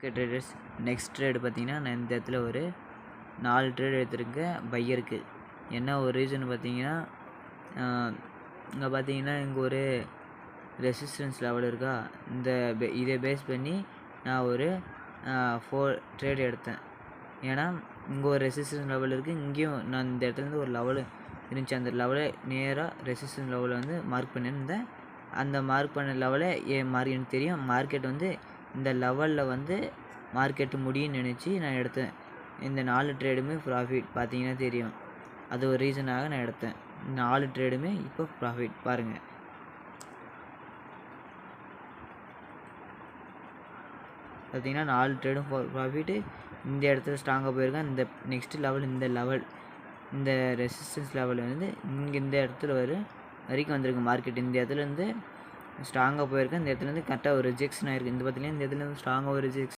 Okay traders, next trade பார்த்தீங்கன்னா நான் இந்த இடத்துல ஒரு 4 ட்ரேட் எடுத்திருக்கேன் பையருக்கு. என்ன ஒரு ரீசன் பார்த்தீங்கன்னா, இங்கே பார்த்தீங்கன்னா இங்கே ஒரு ரெசிஸ்டன்ஸ் லெவல் இருக்கா, இதை பேஸ் பண்ணி நான் ஒரு 4 ட்ரேட் எடுத்தேன். ஏன்னா இங்கே ஒரு ரெசிஸ்டன்ஸ் லெவல் இருக்குது, இங்கேயும் நான் இந்த இடத்துலேருந்து ஒரு லெவலு இருந்துச்சு, அந்த லெவலை நேராக ரெசிஸ்டன்ஸ் லெவலை வந்து மார்க் பண்ணியிருந்தேன். அந்த மார்க் பண்ண லெவலை எனக்கு தெரியும் மார்க்கெட் வந்து இந்த லெவலில் வந்து மார்க்கெட்டு முடியும்னு நினச்சி நான் எடுத்தேன். இந்த 4 ட்ரேடுமே ப்ராஃபிட் பார்த்தீங்கன்னா தெரியும். அது ஒரு ரீசனாக நான் எடுத்தேன். 4 ட்ரேடுமே இப்போ ப்ராஃபிட் பாருங்கள். பார்த்தீங்கன்னா 4 ட்ரேடும் ப்ராஃபிட்டு. இந்த இடத்துல ஸ்ட்ராங்காக போயிருக்கேன். இந்த நெக்ஸ்ட் லெவல் இந்த ரெசிஸ்டன்ஸ் லெவல் வந்து இங்கே இந்த இடத்துல வரைக்கும் வந்திருக்கு மார்க்கெட். இந்த இடத்துலேருந்து ஸ்ட்ராங்காக போயிருக்கேன். இந்த இடத்துலேருந்து கரெக்டாக ஒரு ரிஜெக்ஷன் ஆகிருக்கு. இந்த இடத்துலேருந்து ஸ்ட்ராங்காக ஒரு ரிஜெக்ஷன்